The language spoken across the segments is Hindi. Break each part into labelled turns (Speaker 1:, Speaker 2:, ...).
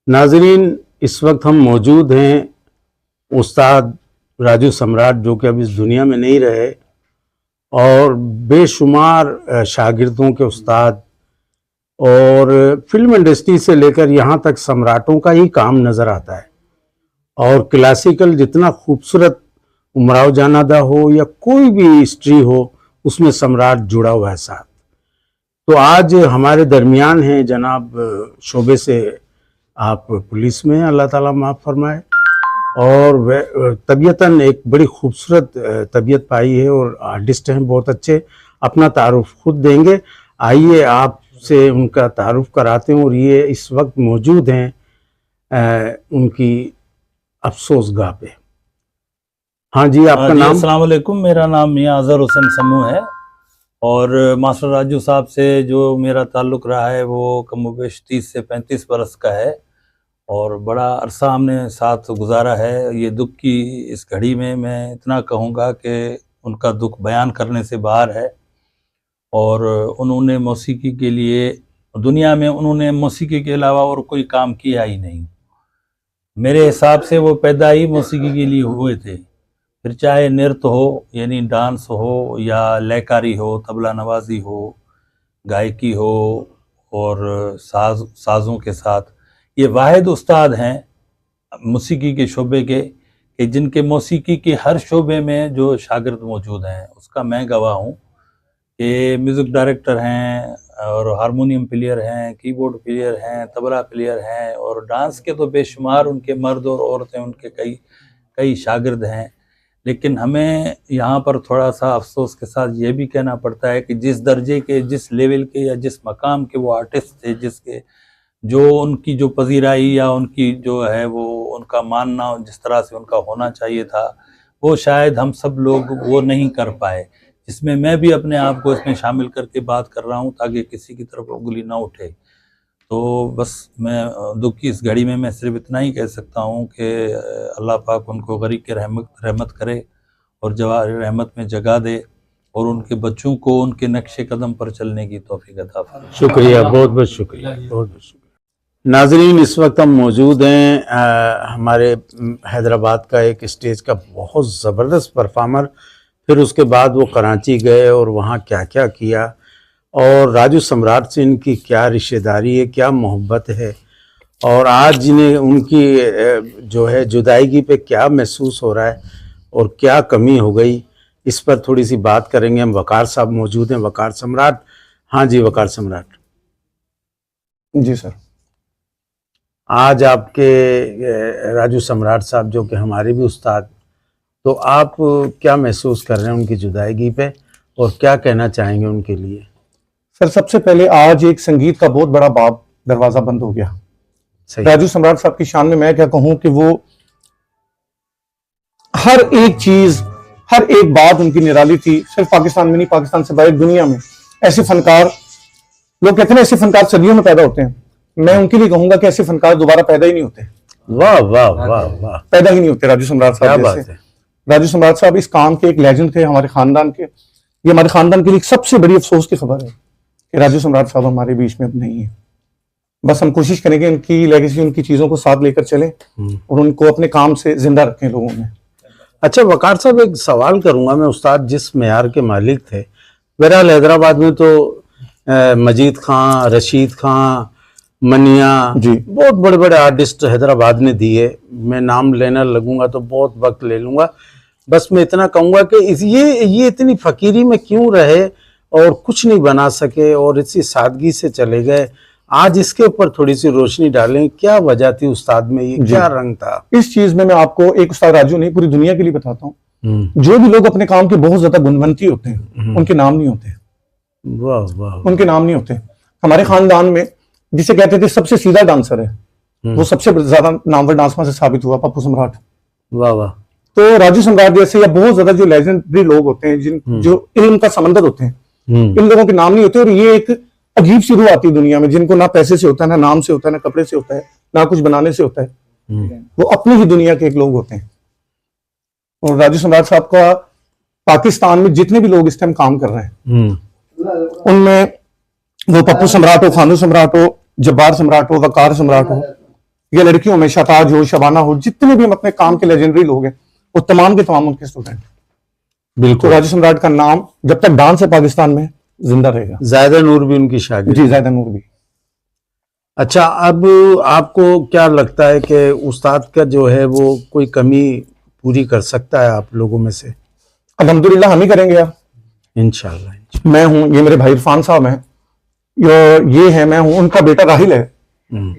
Speaker 1: नाजरीन, इस वक्त हम मौजूद हैं उस्ताद राजू सम्राट, जो कि अब इस दुनिया में नहीं रहे, और बेशुमार शागिर्दों के उस्ताद, और फिल्म इंडस्ट्री से लेकर यहाँ तक सम्राटों का ही काम नज़र आता है। और क्लासिकल जितना खूबसूरत उमराव जानादा हो या कोई भी हिस्ट्री हो, उसमें सम्राट जुड़ा हुआ है साथ। तो आज हमारे दरमियान हैं जनाब, शोबे से आप पुलिस में हैं, अल्लाह ताला माफ़ फरमाए, और तबीयतन एक बड़ी खूबसूरत तबीयत पाई है और आर्टिस्ट हैं बहुत अच्छे। अपना तारुफ खुद देंगे। आइए आपसे उनका तारुफ कराते हैं। और ये इस वक्त मौजूद हैं उनकी अफसोसगाह पे। हाँ जी, आपका नाम?
Speaker 2: अस्सलाम वालेकुम, मेरा नाम मियां अजहर हुसैन समू है और मास्टर राजू साहब से जो मेरा ताल्लुक़ रहा है वो कमोबेश 30 से 35 बरस का है और बड़ा अरसा हमने साथ गुजारा है। ये दुख की इस घड़ी में मैं इतना कहूँगा कि उनका दुख बयान करने से बाहर है। और उन्होंने मौसीकी के लिए दुनिया में उन्होंने मौसीकी के अलावा और कोई काम किया ही नहीं। मेरे हिसाब से वो पैदा ही मौसीकी के लिए हुए थे। फिर चाहे नृत्य हो यानी डांस हो या लयकारी हो, तबला नवाजी हो, गायकी हो और साज़ों के साथ, ये वाहिद उस्ताद हैं मौसीकी के शोबे के कि जिनके मौसीकी के हर शोबे में जो शागिर्द मौजूद हैं उसका मैं गवाह हूँ कि म्यूज़िक डायरेक्टर हैं और हारमोनियम प्लेयर हैं, कीबोर्ड प्लेयर हैं, तबला प्लेयर हैं, और डांस के तो बेशुमार उनके मर्द और औरतें उनके कई शागिर्द हैं। लेकिन हमें यहाँ पर थोड़ा सा अफसोस के साथ ये भी कहना पड़ता है कि जिस दर्जे के, जिस लेवल के या जिस मकाम के वो आर्टिस्ट थे, जिसके जो उनकी जो पजीराई या उनकी जो है वो उनका मानना जिस तरह से उनका होना चाहिए था, वो शायद हम सब लोग वो नहीं कर पाए। जिसमें मैं भी अपने आप को इसमें शामिल करके बात कर रहा हूँ ताकि किसी की तरफ उंगली ना उठे। तो बस मैं दुख की इस घड़ी में मैं सिर्फ इतना ही कह सकता हूँ कि अल्लाह पाक उनको गरीब के रहमत करे और जवार रहमत में जगा दे और उनके बच्चों को उनके नक्शे कदम पर चलने की तौफीक अता फरमाए।
Speaker 1: शुक्रिया, बहुत बहुत शुक्रिया, बहुत बहुत शुक्रिया। नाजरीन, इस वक्त हम मौजूद हैं हमारे हैदराबाद का एक स्टेज का बहुत ज़बरदस्त परफॉर्मर। फिर उसके बाद वो कराची गए और वहाँ क्या क्या किया, और राजू सम्राट से इनकी क्या रिश्तेदारी है, क्या मोहब्बत है, और आज जिन्हें उनकी जो है जुदाईगी पे क्या महसूस हो रहा है और क्या कमी हो गई, इस पर थोड़ी सी बात करेंगे। हम वकार साहब मौजूद हैं, वकार सम्राट। हाँ जी, वकार सम्राट
Speaker 3: जी सर।
Speaker 1: आज आपके राजू सम्राट साहब जो कि हमारे भी उस्ताद, तो आप क्या महसूस कर रहे हैं उनकी जुदाईगी पे और क्या कहना चाहेंगे उनके लिए?
Speaker 3: सर, सबसे पहले आज एक संगीत का बहुत बड़ा बाब दरवाजा बंद हो गया। राजू सम्राट साहब की शान में मैं क्या कहूं कि वो हर एक चीज, हर एक बात उनकी निराली थी। सिर्फ पाकिस्तान में नहीं, पाकिस्तान से बाहर दुनिया में ऐसे फनकार, लोग कहते हैं ऐसे फनकार सदियों में पैदा होते हैं। मैं उनके लिए कहूंगा कि ऐसे फनकार दोबारा पैदा ही नहीं होते।
Speaker 1: वाह वाह वाह वाह,
Speaker 3: पैदा ही नहीं होते राजू सम्राट साहब जैसे। राजू सम्राट साहब इस काम के एक लेजेंड थे हमारे खानदान के। ये हमारे खानदान के लिए सबसे बड़ी अफसोस की खबर है कि राजू सम्राट साहब हमारे बीच में अब नहीं है। बस हम कोशिश करेंगे उनकी लेगेसी, उनकी चीजों को साथ लेकर चलें और उनको अपने काम से जिंदा रखें लोगों में।
Speaker 1: अच्छा वकार साहब, एक सवाल करूंगा मैं। उस्ताद जिस मेयार के मालिक थे, बहरहाल हैदराबाद में तो मजीद खां, रशीद खां, मनिया जी, बहुत बड़े बड़े आर्टिस्ट हैदराबाद ने दिए। मैं नाम लेना लगूंगा तो बहुत वक्त ले लूंगा। बस मैं इतना कहूंगा कि ये इतनी फकीरी में क्यों रहे और कुछ नहीं बना सके और इसी सादगी से चले गए। आज इसके ऊपर थोड़ी सी रोशनी डालें, क्या वजह थी उस्ताद में, ये क्या रंग था?
Speaker 3: इस चीज में मैं आपको एक उस्ताद राजू नहीं पूरी दुनिया के लिए बताता हूँ। जो भी लोग अपने काम के बहुत ज्यादा गुणवंती होते हैं उनके नाम नहीं होते।
Speaker 1: वाह वाह, उनके
Speaker 3: नाम नहीं होते। हमारे खानदान में जिसे कहते थे सबसे सीधा डांसर है, वो सबसे ज्यादा नामवर डांसर से साबित हुआ पप्पू सम्राट।
Speaker 1: वाह वाह।
Speaker 3: तो राजू सम्राट जैसे या बहुत ज्यादा जो लेजेंडरी लोग होते हैं, जो इल्म का समंदर होते हैं, इन लोगों के नाम नहीं होते। और ये एक अजीब सी रूह आती है दुनिया में, जिनको ना पैसे से होता है, ना नाम से होता है, ना कपड़े से होता है, ना कुछ बनाने से होता है। वो अपनी ही दुनिया के एक लोग होते हैं। और राजू सम्राट साहब का पाकिस्तान में जितने भी लोग इस टाइम काम कर रहे हैं, उनमें वो पप्पू सम्राट हो, खानू सम्राट हो, जब्बार सम्राट हो, वकार सम्राट हो, या लड़कियों में शताज हो, शबाना हो, जितने भी हम अपने काम के लेजेंडरी लोग हैं वो तमाम के तमाम उनके स्टूडेंट। तो
Speaker 1: बिल्कुल।
Speaker 3: राजू सम्राट का नाम जब तक डांस है पाकिस्तान में जिंदा रहेगा।
Speaker 1: जायदा नूर भी उनकी शागिर्द।
Speaker 3: जी, जायदा नूर भी।
Speaker 1: अच्छा, अब आपको क्या लगता है कि उस्ताद का जो है वो कोई कमी पूरी कर सकता है आप लोगों में से?
Speaker 3: अल्हम्दुलिल्लाह हम ही करेंगे यार,
Speaker 1: इंशाल्लाह।
Speaker 3: मैं हूं, ये मेरे भाई इरफान साहब हैं, ये है, मैं हूं, उनका बेटा राहिल है।
Speaker 1: हम्म,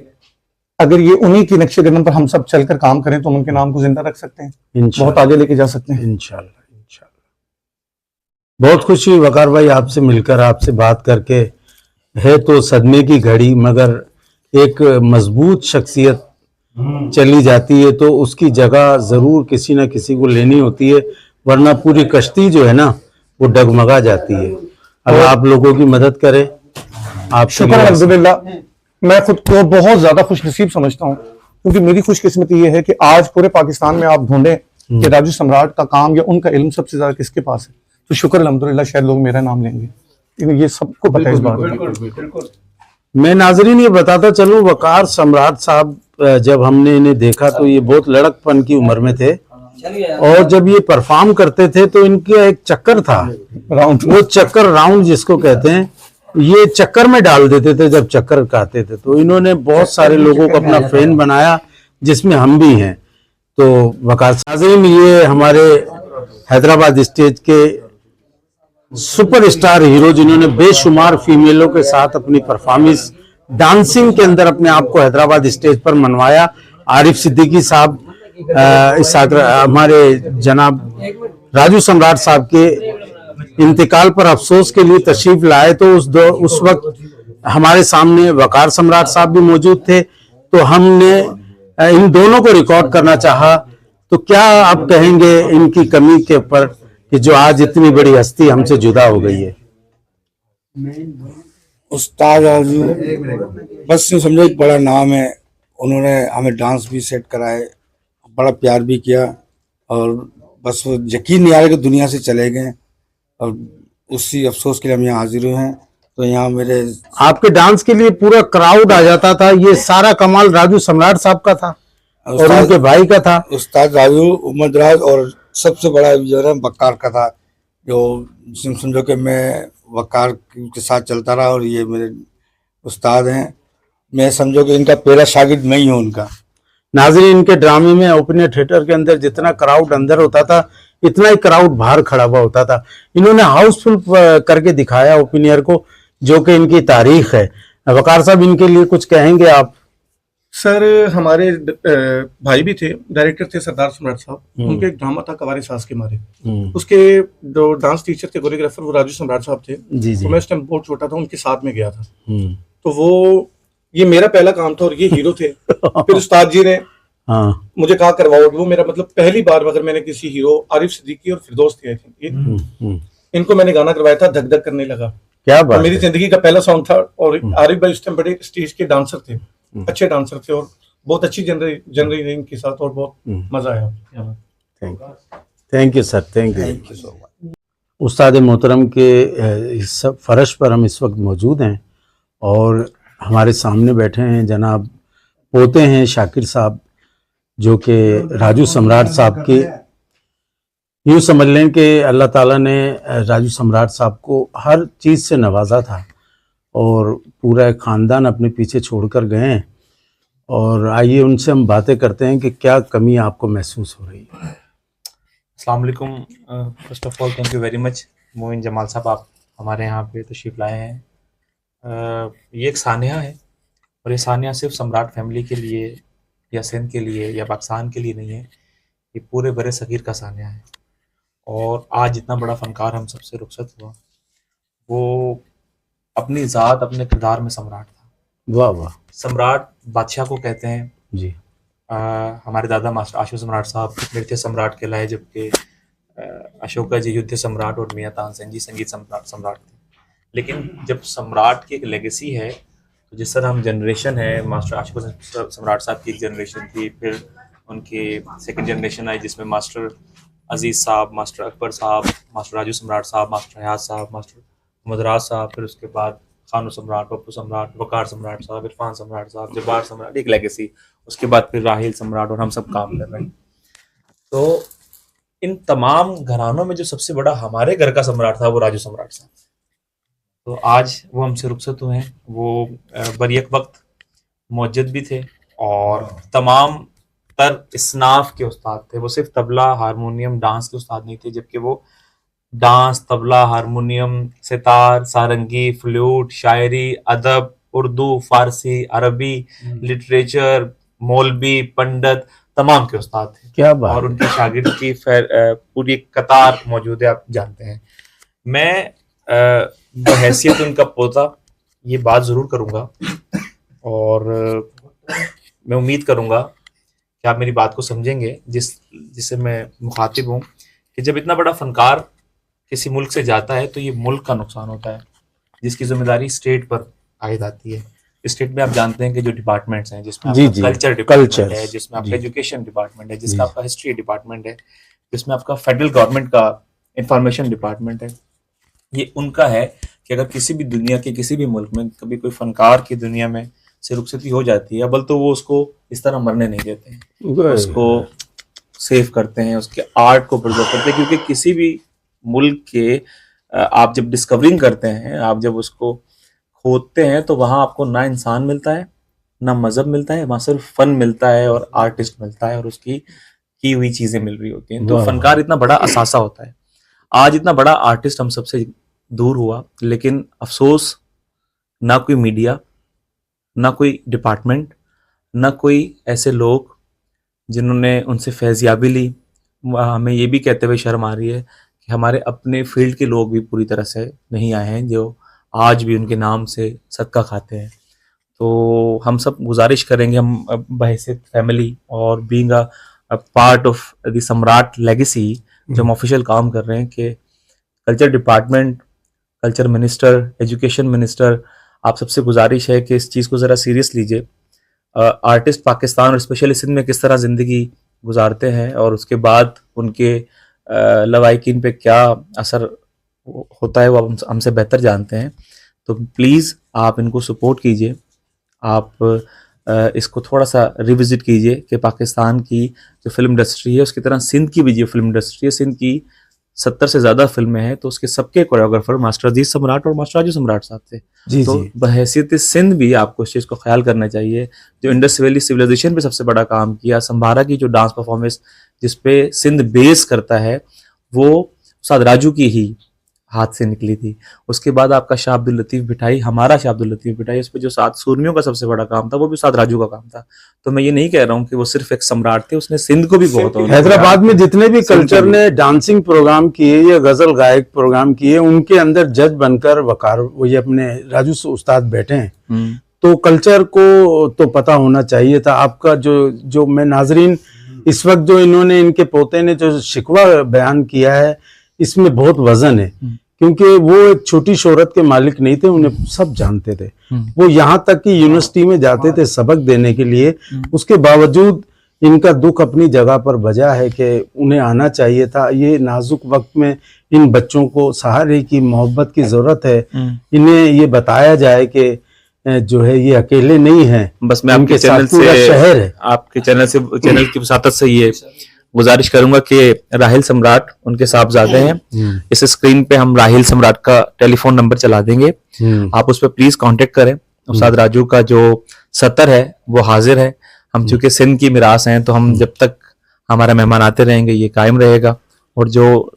Speaker 3: अगर ये उन्हीं की नक्शे कदम पर हम सब चलकर काम करें तो हम उनके नाम को जिंदा रख सकते हैं, बहुत
Speaker 1: इंशाल्लाह
Speaker 3: आगे लेके जा सकते हैं।
Speaker 1: इंशाल्लाह इंशाल्लाह। बहुत खुशी हुई वकार भाई आपसे मिलकर, आपसे बात करके। है तो सदमे की घड़ी, मगर एक मजबूत शख्सियत चली जाती है तो उसकी जगह जरूर किसी ना किसी को लेनी होती है, वरना पूरी कश्ती जो है ना वो डगमगा जाती है। अगर आप लोगों की मदद करें, आप
Speaker 3: शुक्र अल्हम्दुलिल्लाह। मैं खुद को बहुत ज्यादा खुश नसीब समझता हूँ, क्योंकि मेरी खुशकिस्मती ये है कि आज पूरे पाकिस्तान में आप ढूंढें कि राजू सम्राट का काम या उनका इल्म सबसे ज्यादा किसके पास है, तो शुक्र अल्हम्दुलिल्लाह शायद लोग मेरा नाम लेंगे, लेकिन ये सबको पता है इस बात का।
Speaker 1: मैं नाजरीन ये बताता चलूं, वकार सम्राट साहब जब हमने इन्हें देखा तो ये बहुत लड़कपन की उम्र में थे, और जब ये परफॉर्म करते थे तो इनका एक चक्कर था,
Speaker 3: राउंड,
Speaker 1: वो चक्कर राउंड जिसको कहते हैं, ये चक्कर में डाल देते थे जब चक्कर गाते थे। तो इन्होंने बहुत सारे लोगों को अपना फैन बनाया, जिसमें हम भी हैं। तो वकार नाज़रीन, ये हमारे हैदराबाद स्टेज के सुपरस्टार हीरो, जिन्होंने बेशुमार फीमेलों के साथ अपनी परफॉर्मेंस डांसिंग के अंदर अपने आप को हैदराबाद स्टेज पर मनवाया। आरिफ सिद्दीकी साहब इस साथ हमारे जनाब राजू सम्राट साहब के इंतकाल पर अफसोस के लिए तशरीफ लाए, तो उस वक्त हमारे सामने वकार सम्राट साहब भी मौजूद थे। तो हमने इन दोनों को रिकॉर्ड करना चाहा। तो क्या आप कहेंगे इनकी कमी के ऊपर कि जो आज इतनी बड़ी हस्ती हमसे जुदा हो गई है?
Speaker 4: उस्ताद राजू बस यूं समझो एक बड़ा नाम है। उन्होंने हमें डांस भी सेट कराए, बड़ा प्यार भी किया, और बस वो यकीन नहीं आ रहा कि दुनिया से चले गए, और उसी अफसोस के लिए हम यहाँ हाजिर हुए हैं। तो यहाँ मेरे
Speaker 1: आपके डांस के लिए पूरा क्राउड आ जाता था, ये सारा कमाल राजू सम्राट साहब का था और उनके भाई का था।
Speaker 4: उस्ताद राजू, उमदराज, और सबसे बड़ा जो है वकार का था, जो समझो कि मैं वकार के साथ चलता रहा, और ये मेरे उस्ताद हैं। मैं समझो कि इनका पहला शागिर्द मैं ही हूँ उनका।
Speaker 1: नाज़रीन, इनके ड्रामे में ओपन थिएटर के अंदर जितना क्राउड अंदर होता था, इतना ही क्राउड बाहर खड़ा हुआ होता था। इन्होंने हाउसफुल करके दिखाया ओपनियर को, जो कि इनकी तारीख है। वकार साहब, इनके लिए कुछ कहेंगे आप?
Speaker 3: सर, हमारे भाई भी थे, डायरेक्टर थे सरदार सम्राट साहब, उनके एक ड्रामा था कवारे सास के मारे, उसके जो डांस टीचर थे, कोरियोग्राफर, वो राजू सम्राट साहब थे।
Speaker 1: जी जी।
Speaker 3: तो मैं उस टाइम बहुत छोटा था, उनके साथ में गया था। तो वो, ये मेरा पहला काम था और ये हीरो थे। फिर उस्ताद जी ने मुझे कहा करवाओ। वो मेरा मतलब पहली बार अगर मैंने किसी हीरो, आरिफ सिद्दीकी और फिरदौस थे, इनको मैंने गाना करवाया था, धक धक करने लगा।
Speaker 1: क्या बात,
Speaker 3: मेरी जिंदगी का पहला सॉन्ग था। और आरिफ भाई उस टाइम बड़े स्टेज के डांसर थे, अच्छे डांसर थे, और बहुत अच्छी जनरल इनके साथ, और बहुत मजा आया।
Speaker 1: Thank you sir, thank you so much. उस्ताद मोहतरम के इस फर्श पर हम इस वक्त मौजूद हैं, और हमारे सामने बैठे हैं जनाब पोते हैं शाकिर साहब, जो कि राजू सम्राट साहब के, यूँ समझ लें कि अल्लाह ताला ने राजू सम्राट साहब को हर चीज़ से नवाजा था, और पूरा एक ख़ानदान अपने पीछे छोड़कर गए हैं। और आइए उनसे हम बातें करते हैं कि क्या कमी आपको महसूस हो रही है।
Speaker 5: अस्सलाम वालेकुम। First of all thank you very much Moin Jamal sahab, आप हमारे यहाँ पे तशरीफ़ लाए हैं। ये एक सानिया है, और ये सानिया सिर्फ सम्राट फैमिली के लिए या सिंध के लिए या पाकिस्तान के लिए नहीं है, ये पूरे बड़े सगीर का सानिया है। और आज इतना बड़ा फ़नकार हम सबसे रुखसत हुआ, वो अपनी ज़ात, अपने किरदार में सम्राट था।
Speaker 1: वाह वाह।
Speaker 5: सम्राट बादशाह को कहते हैं
Speaker 1: जी।
Speaker 5: हमारे दादा मास्टर आशु सम्राट साहब नृत्य सम्राट कहलाए, जबकि अशोका जी युद्ध सम्राट और मियाँ तानसेन जी संगीत सम्राट थे। लेकिन जब सम्राट की एक लेगेसी है, तो जिस तरह हम जनरेशन है, मास्टर आशु सम्राट साहब की एक जनरेशन थी, फिर उनकी सेकंड जनरेशन आई जिसमें मास्टर अजीज़ साहब, मास्टर अकबर साहब, मास्टर राजू सम्राट साहब, मास्टर हयात साहब, मास्टर मुदराज साहब, फिर उसके बाद खानू सम्राट, पप्पू सम्राट, वकार सम्राट साहब, इरफान सम्राट साहब, जब्बार सम्राट, एक लेगेसी। उसके बाद फिर राहिल सम्राट और हम सब काम कर रहे हैं। तो इन तमाम घरानों में जो सबसे बड़ा हमारे घर का सम्राट था वो राजू सम्राट साहब। तो आज वो हमसे रुखसत हुए हैं। वो बरियक वक्त मौजूद भी थे और तमाम तर इसनाफ के उस्ताद थे। वो सिर्फ तबला, हारमोनियम, डांस के उस्ताद नहीं थे, जबकि वो डांस, तबला, हारमोनियम, सितार, सारंगी, फ्लूट, शायरी, अदब, उर्दू, फारसी, अरबी, लिटरेचर, मौलवी, पंडित, तमाम के उस्ताद थे।
Speaker 1: क्या बात।
Speaker 5: और उनके शागिर्द की पूरी कतार मौजूद है, आप जानते हैं। मैं बहैसियत उनका पोता ये बात जरूर करूंगा और मैं उम्मीद करूंगा कि आप मेरी बात को समझेंगे, जिससे मैं मुखातिब हूँ, कि जब इतना बड़ा फनकार किसी मुल्क से जाता है तो ये मुल्क का नुकसान होता है, जिसकी जिम्मेदारी स्टेट पर आयद आती है। स्टेट में आप जानते हैं कि जो डिपार्टमेंट्स हैं, जिसमें
Speaker 1: जी,
Speaker 5: आपका
Speaker 1: जी,
Speaker 5: कल्चर डिपार्टमेंट
Speaker 1: cultures,
Speaker 5: है, जिसमें आपका
Speaker 1: जी।
Speaker 5: एजुकेशन डिपार्टमेंट है,
Speaker 1: जी।
Speaker 5: जिसका आपका हिस्ट्री डिपार्टमेंट है, जिसमें आपका फेडरल गवर्नमेंट का इंफॉर्मेशन डिपार्टमेंट है, ये उनका है कि अगर किसी भी दुनिया के किसी भी मुल्क में कभी कोई फनकार की दुनिया में से रुखसती हो जाती है, अव्वल तो वो उसको इस तरह मरने नहीं देते हैं, उसको सेव करते हैं, उसके आर्ट को प्रिजर्व करते हैं। क्योंकि किसी भी मुल्क के आप जब डिस्कवरिंग करते हैं, आप जब उसको खोदते हैं, तो वहाँ आपको ना इंसान मिलता है, ना मजहब मिलता है, वहाँ सिर्फ फन मिलता है और आर्टिस्ट मिलता है और उसकी की हुई चीजें मिल रही होती हैं। तो
Speaker 1: वाह।
Speaker 5: फनकार इतना बड़ा असासा होता है। आज इतना बड़ा आर्टिस्ट हम सबसे दूर हुआ, लेकिन अफसोस ना कोई मीडिया, ना कोई डिपार्टमेंट, ना कोई ऐसे लोग जिन्होंने उनसे फैज़याबी ली। हमें ये भी कहते हुए शर्म आ रही है कि हमारे अपने फील्ड के लोग भी पूरी तरह से नहीं आए हैं, जो आज भी उनके नाम से सदका खाते हैं। तो हम सब गुजारिश करेंगे, हम बहैसियत फैमिली और being a part of the सम्राट लेगेसी, जो हम ऑफिशियल काम कर रहे हैं, कि culture department, culture minister, education minister, आप सबसे गुजारिश है कि इस चीज़ को ज़रा सीरियस लीजिए। आर्टिस्ट पाकिस्तान और स्पेशली सिंध में किस तरह ज़िंदगी गुजारते हैं और उसके बाद उनके लवाहिकीन पे क्या असर होता है, वो आप हमसे बेहतर जानते हैं। तो प्लीज़ आप इनको सपोर्ट कीजिए, आप इसको थोड़ा सा रिविजिट कीजिए कि पाकिस्तान की जो फिल्म इंडस्ट्री है, उसकी तरह सिंध की भी जो फिल्म इंडस्ट्री है, सिंध की 70 से ज़्यादा फिल्में हैं, तो उसके सबके कोरियोग्राफर मास्टर अजीज सम्राट और मास्टर राजू सम्राट साहब थे।
Speaker 1: जी,
Speaker 5: तो
Speaker 1: जी।
Speaker 5: बहैसियत सिंध भी आपको इस चीज़ को ख्याल करना चाहिए। जो इंडस वैली सिविलाइजेशन पे सबसे बड़ा काम किया, संभारा की जो डांस परफॉर्मेंस जिसपे सिंध बेस करता है, वो उस्ताद राजू की ही हाथ से निकली थी। उसके बाद आपका शाह अब्दुल लतीफ़ भिठाई, हमारा शाह अब्दुल लतीफ़ भिठाई, उस पर जो 7 सूरमियों का सबसे बड़ा काम था, वो भी उस्ताद राजू का काम था। तो मैं ये नहीं कह रहा हूँ कि वो सिर्फ एक सम्राट थे, उसने सिंध को भी बहुत
Speaker 1: हैदराबाद में जितने भी
Speaker 5: सिंध
Speaker 1: कल्चर
Speaker 5: की भी।
Speaker 1: ने डांसिंग प्रोग्राम किए या गजल गायक प्रोग्राम किए, उनके अंदर जज बनकर वकार वो ये अपने राजू उस्ताद बैठे हैं। तो कल्चर को तो पता होना चाहिए था। आपका जो मैं नाजरीन, इस वक्त जो इन्होंने, इनके पोते ने जो शिकवा बयान किया है, इसमें बहुत वजन है, क्योंकि वो एक छोटी शोहरत के मालिक नहीं थे, उन्हें सब जानते थे। वो यहाँ तक कि यूनिवर्सिटी में जाते थे सबक देने के लिए, उसके बावजूद इनका दुख अपनी जगह पर बजा है कि उन्हें आना चाहिए था। ये नाजुक वक्त में इन बच्चों को सहारे की, मोहब्बत की जरूरत है। इन्हें ये बताया जाए कि जो है ये अकेले नहीं है,
Speaker 5: बस मैं
Speaker 1: उनके
Speaker 5: आपके चैनल
Speaker 1: साथ पूरा
Speaker 5: से,
Speaker 1: शहर है।
Speaker 5: आपके चैनल की वसातत से ये गुजारिश करूंगा कि राहिल सम्राट उनके साहबजादे हैं। इस स्क्रीन पे हम राहिल सम्राट का टेलीफोन नंबर चला देंगे, आप उस पर प्लीज कांटेक्ट करें। उस्ताद राजू का जो सतर है वो हाजिर है। हम चूंकि सिंध की मिरास हैं, तो हम जब तक हमारा मेहमान आते रहेंगे ये कायम रहेगा, और जो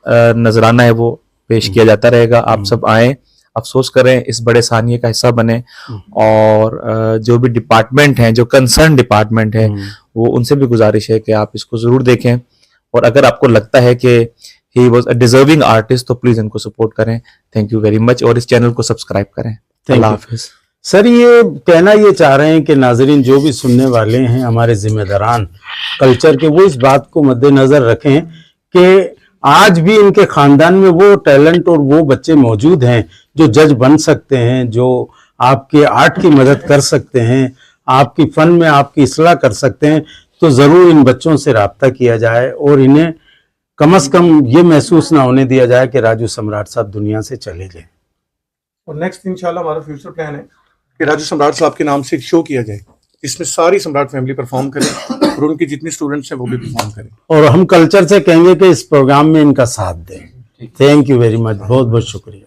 Speaker 5: नजराना है वो पेश किया जाता रहेगा। आप सब आए, अफसोस करें, इस बड़े सानिए का हिस्सा बने, और जो भी डिपार्टमेंट हैं, जो कंसर्न डिपार्टमेंट है, वो उनसे भी गुजारिश है कि आप इसको जरूर देखें। और अगर आपको लगता है कि he was a deserving artist, तो प्लीज इनको सपोर्ट करें। थैंक यू वेरी मच, और इस चैनल को सब्सक्राइब करें। अल्लाह हाफिज।
Speaker 1: सर, ये कहना ये चाह रहे हैं कि नाजरीन जो भी सुनने वाले हैं, हमारे जिम्मेदारान कल्चर के, वो इस बात को मद्देनजर रखें कि आज भी इनके खानदान में वो टैलेंट और वो बच्चे मौजूद हैं जो जज बन सकते हैं, जो आपके आर्ट की मदद कर सकते हैं, आपकी फन में आपकी इस्लाह कर सकते हैं। तो जरूर इन बच्चों से राब्ता किया जाए और इन्हें कम से कम ये महसूस ना होने दिया जाए कि राजू सम्राट साहब दुनिया से चले गए।
Speaker 3: और नेक्स्ट इंशाल्लाह हमारा फ्यूचर प्लान है कि राजू सम्राट साहब के नाम से एक शो किया जाए, इसमें सारी सम्राट फैमिली परफॉर्म करे और उनके जितने स्टूडेंट्स हैं वो भी परफॉर्म करें।
Speaker 1: और हम कल्चर से कहेंगे कि इस प्रोग्राम में इनका साथ दें। थैंक यू वेरी मच, बहुत बहुत शुक्रिया।